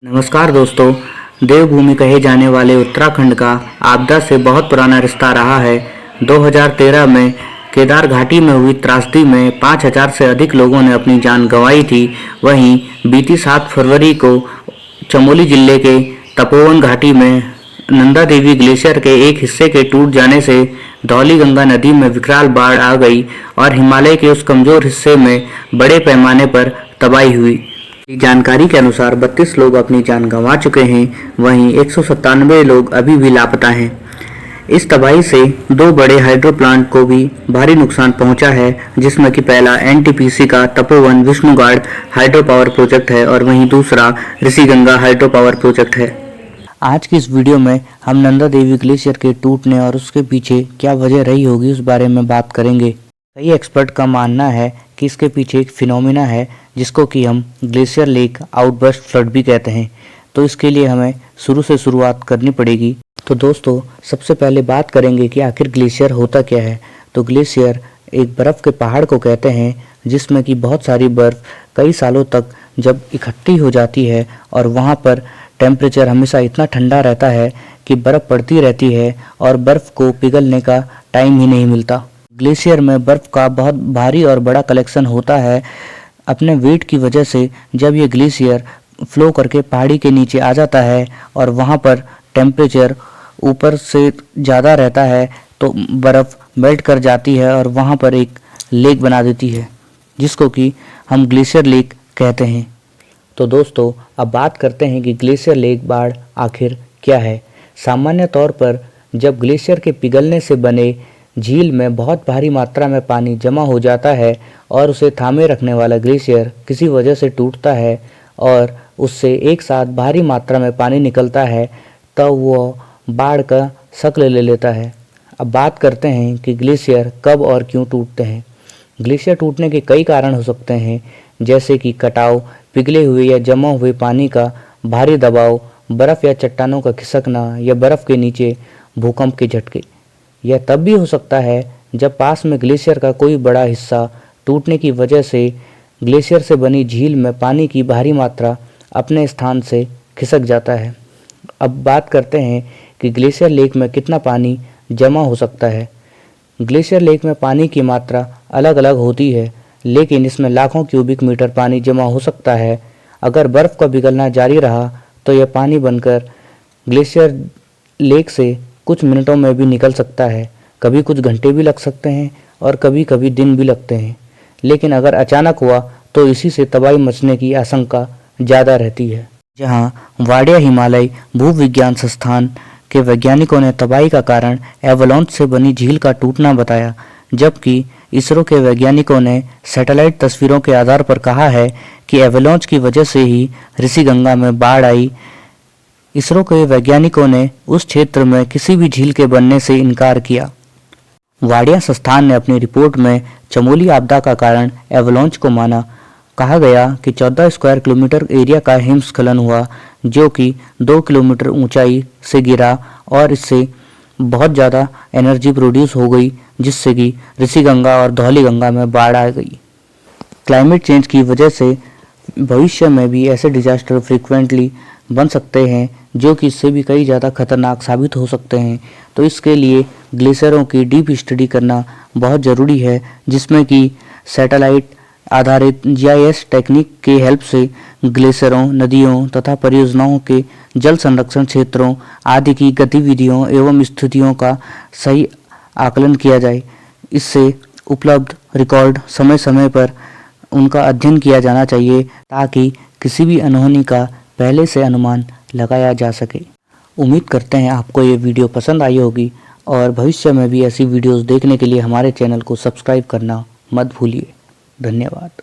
नमस्कार दोस्तों। देवभूमि कहे जाने वाले उत्तराखंड का आपदा से बहुत पुराना रिश्ता रहा है। 2013 में केदार घाटी में हुई त्रासदी में 5000 से अधिक लोगों ने अपनी जान गंवाई थी। वहीं बीती 7 फरवरी को चमोली जिले के तपोवन घाटी में नंदा देवी ग्लेशियर के एक हिस्से के टूट जाने से धौलीगंगा नदी में विकराल बाढ़ आ गई और हिमालय के उस कमजोर हिस्से में बड़े पैमाने पर तबाही हुई। जानकारी के अनुसार 32 लोग अपनी जान गंवा चुके हैं, वहीं 197 लोग अभी भी लापता हैं। इस तबाही से 2 बड़े हाइड्रो प्लांट को भी भारी नुकसान पहुंचा है, जिसमें कि पहला एनटीपीसी का Tapovan Vishnugad hydro power project है और वहीं दूसरा ऋषिगंगा हाइड्रो पावर प्रोजेक्ट है। आज की इस वीडियो में हम नंदा देवी ग्लेशियर के टूटने और उसके पीछे क्या वजह रही होगी उस बारे में बात करेंगे। कई एक्सपर्ट का मानना है कि इसके पीछे एक फिनोमिना है जिसको कि हम ग्लेशियर लेक आउटबर्स्ट फ्लड भी कहते हैं। तो इसके लिए हमें शुरू से शुरुआत करनी पड़ेगी। तो दोस्तों, सबसे पहले बात करेंगे कि आखिर ग्लेशियर होता क्या है। तो ग्लेशियर एक बर्फ़ के पहाड़ को कहते हैं जिसमें कि बहुत सारी बर्फ़ कई सालों तक जब इकट्ठी हो जाती है और वहाँ पर टेम्परेचर हमेशा इतना ठंडा रहता है कि बर्फ़ पड़ती रहती है और बर्फ़ को पिघलने का टाइम ही नहीं मिलता। ग्लेशियर में बर्फ़ का बहुत भारी और बड़ा कलेक्शन होता है। अपने वेट की वजह से जब ये ग्लेशियर फ्लो करके पहाड़ी के नीचे आ जाता है और वहाँ पर टेम्परेचर ऊपर से ज़्यादा रहता है तो बर्फ़ मेल्ट कर जाती है और वहाँ पर एक लेक बना देती है जिसको कि हम ग्लेशियर लेक कहते हैं। तो दोस्तों, अब बात करते हैं कि ग्लेशियर लेक बाढ़ आखिर क्या है। सामान्य तौर पर जब ग्लेशियर के पिघलने से बने झील में बहुत भारी मात्रा में पानी जमा हो जाता है और उसे थामे रखने वाला ग्लेशियर किसी वजह से टूटता है और उससे एक साथ भारी मात्रा में पानी निकलता है, तब वो बाढ़ का शक्ल ले लेता है। अब बात करते हैं कि ग्लेशियर कब और क्यों टूटते हैं। ग्लेशियर टूटने के कई कारण हो सकते हैं, जैसे कि कटाव, पिघले हुए या जमा हुए पानी का भारी दबाव, बर्फ़ या चट्टानों का खिसकना या बर्फ़ के नीचे भूकंप के झटके। यह तब भी हो सकता है जब पास में ग्लेशियर का कोई बड़ा हिस्सा टूटने की वजह से ग्लेशियर से बनी झील में पानी की भारी मात्रा अपने स्थान से खिसक जाता है। अब बात करते हैं कि ग्लेशियर लेक में कितना पानी जमा हो सकता है। ग्लेशियर लेक में पानी की मात्रा अलग अलग होती है, लेकिन इसमें लाखों क्यूबिक मीटर पानी जमा हो सकता है। अगर बर्फ़ का पिघलना जारी रहा तो यह पानी बनकर ग्लेशियर लेक से कुछ मिनटों में भी निकल सकता है। कभी कुछ घंटे भी लग सकते हैं और कभी कभी दिन भी लगते हैं। लेकिन अगर अचानक हुआ तो इसी से तबाही मचने की आशंका ज़्यादा रहती है। जहां वाडिया हिमालय भूविज्ञान संस्थान के वैज्ञानिकों ने तबाही का कारण एवलांच से बनी झील का टूटना बताया, जबकि इसरो के वैज्ञानिकों ने सैटेलाइट तस्वीरों के आधार पर कहा है कि एवलांच की वजह से ही ऋषिगंगा में बाढ़ आई। इसरो के वैज्ञानिकों ने उस क्षेत्र में किसी भी झील के बनने से इनकार किया। वाडिया संस्थान ने अपनी रिपोर्ट में चमोली आपदा का कारण एवलांच को माना। कहा गया कि 14 स्क्वायर किलोमीटर एरिया का हिमस्खलन हुआ, जो कि 2 किलोमीटर ऊंचाई से गिरा और इससे बहुत ज़्यादा एनर्जी प्रोड्यूस हो गई, जिससे कि ऋषिगंगा और धौलीगंगा में बाढ़ आ गई। क्लाइमेट चेंज की वजह से भविष्य में भी ऐसे डिजास्टर फ्रीक्वेंटली बन सकते हैं, जो कि इससे भी कई ज़्यादा खतरनाक साबित हो सकते हैं। तो इसके लिए ग्लेशियरों की डीप स्टडी करना बहुत ज़रूरी है, जिसमें कि सैटेलाइट आधारित जीआईएस टेक्निक के हेल्प से ग्लेशियरों, नदियों तथा परियोजनाओं के जल संरक्षण क्षेत्रों आदि की गतिविधियों एवं स्थितियों का सही आकलन किया जाए। इससे उपलब्ध रिकॉर्ड समय समय पर उनका अध्ययन किया जाना चाहिए, ताकि किसी भी अनहोनी का पहले से अनुमान लगाया जा सके। उम्मीद करते हैं आपको ये वीडियो पसंद आई होगी और भविष्य में भी ऐसी वीडियोस देखने के लिए हमारे चैनल को सब्सक्राइब करना मत भूलिए। धन्यवाद।